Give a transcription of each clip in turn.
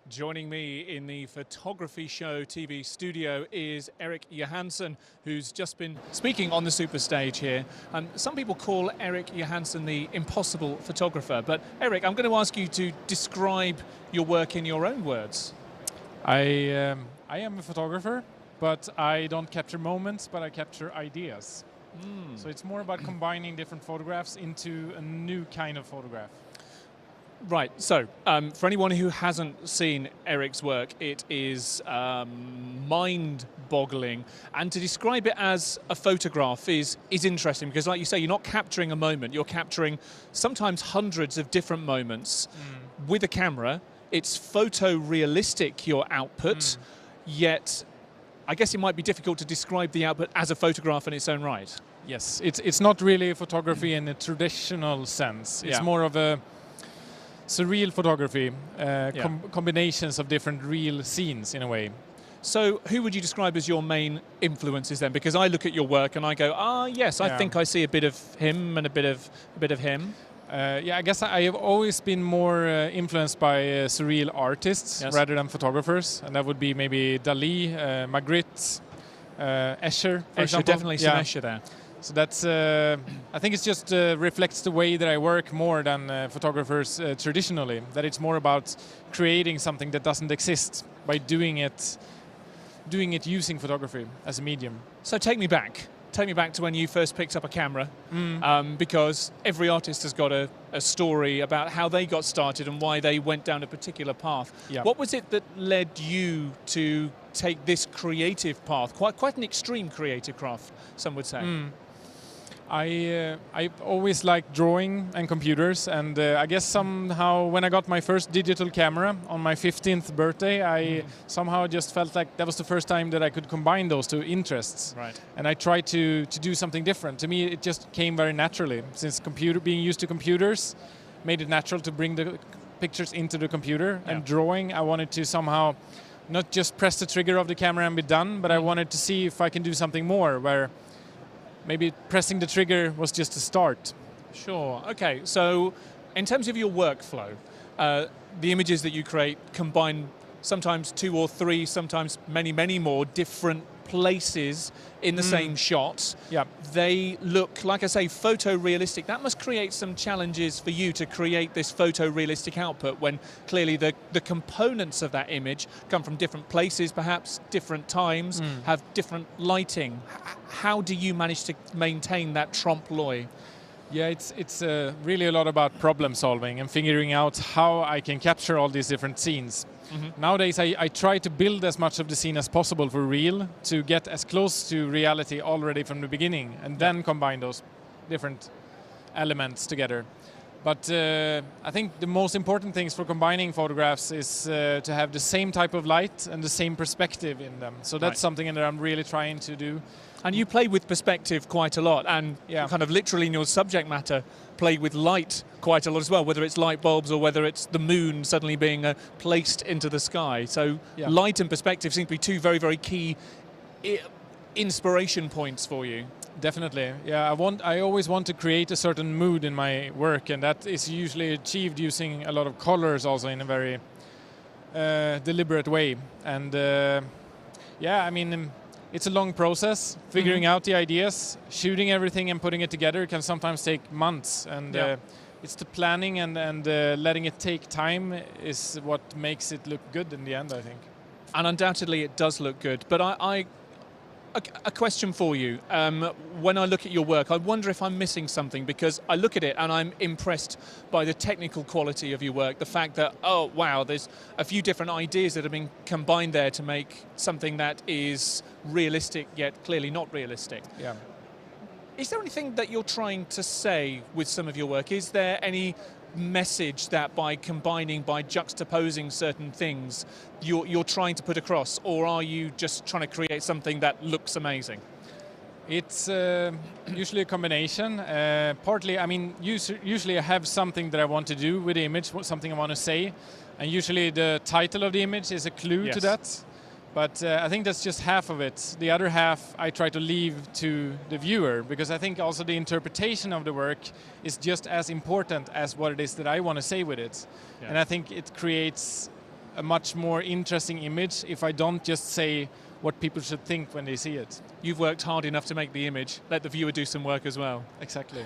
Joining me in the Photography Show TV studio is Erik Johansson, who's just been speaking on the Superstage here. Some people call Erik Johansson the impossible photographer, but Erik, I'm going to ask you to describe your work in your own words. I am a photographer, but I don't capture moments, but I capture ideas. So it's more about combining different photographs into a new kind of photograph. Right, so for anyone who hasn't seen Erik's work, it is mind-boggling, and to describe it as a photograph is interesting because, like you say, you're not capturing a moment, you're capturing sometimes hundreds of different moments with a camera. It's photorealistic, your output, yet I guess it might be difficult to describe the output as a photograph in its own right. Yes, it's not really photography in a traditional sense. It's more of a surreal photography, combinations of different real scenes in a way. So who would you describe as your main influences then? Because I look at your work and I go, yes, I think I see a bit of him and a bit of him. I guess I have always been more influenced by surreal artists rather than photographers, and that would be maybe Dali, Magritte, Escher, for example. Definitely some Escher there. So that's, I think it just reflects the way that I work more than photographers traditionally, that it's more about creating something that doesn't exist by doing it using photography as a medium. So take me back to when you first picked up a camera, because every artist has got a story about how they got started and why they went down a particular path. Yeah. What was it that led you to take this creative path, quite an extreme creative craft, some would say? I've always liked drawing and computers, and I guess somehow when I got my first digital camera on my 15th birthday, I somehow just felt like that was the first time that I could combine those two interests. Right. And I tried to do something different. To me, it just came very naturally, since being used to computers made it natural to bring the pictures into the computer. And drawing, I wanted to somehow not just press the trigger of the camera and be done, but I wanted to see if I can do something more, where maybe pressing the trigger was just a start. Sure. Okay. So in terms of your workflow, the images that you create combine sometimes two or three, sometimes many more different places in the same shot. Yeah. They look, like I say, photorealistic. That must create some challenges for you to create this photorealistic output when clearly the components of that image come from different places, perhaps different times, have different lighting. How do you manage to maintain that trompe-l'oeil? Yeah, it's really a lot about problem solving and figuring out how I can capture all these different scenes. Nowadays I try to build as much of the scene as possible for real, to get as close to reality already from the beginning, and then combine those different elements together. But I think the most important things for combining photographs is to have the same type of light and the same perspective in them. So that's something that I'm really trying to do. And you play with perspective quite a lot, and kind of literally in your subject matter play with light quite a lot as well, whether it's light bulbs or whether it's the moon suddenly being placed into the sky. So light and perspective seem to be two very key inspiration points for you. Definitely, yeah. I always want to create a certain mood in my work, and that is usually achieved using a lot of colors, also in a very deliberate way. And I mean, it's a long process. Figuring out the ideas, shooting everything, and putting it together can sometimes take months. And it's the planning and letting it take time is what makes it look good in the end, I think. And undoubtedly, it does look good. But a question for you. When I look at your work, I wonder if I'm missing something, because I look at it and I'm impressed by the technical quality of your work. The fact that, oh wow, there's a few different ideas that have been combined there to make something that is realistic yet clearly not realistic. Yeah. Is there anything that you're trying to say with some of your work? Is there any message that by juxtaposing certain things you're trying to put across, or are you just trying to create something that looks amazing? It's usually a combination. Partly, I mean, usually I have something that I want to do with the image, something I want to say, and usually the title of the image is a clue to that. But I think that's just half of it. The other half I try to leave to the viewer, because I think also the interpretation of the work is just as important as what it is that I want to say with it. And I think it creates a much more interesting image if I don't just say what people should think when they see it. You've worked hard enough to make the image. Let the viewer do some work as well. Exactly.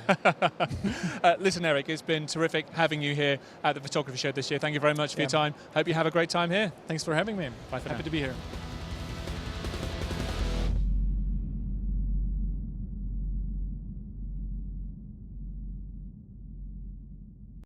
Listen, Erik, it's been terrific having you here at the photography show this year. Thank you very much for your time. Hope you have a great time here. Thanks for having me. Bye for now. Happy to be here.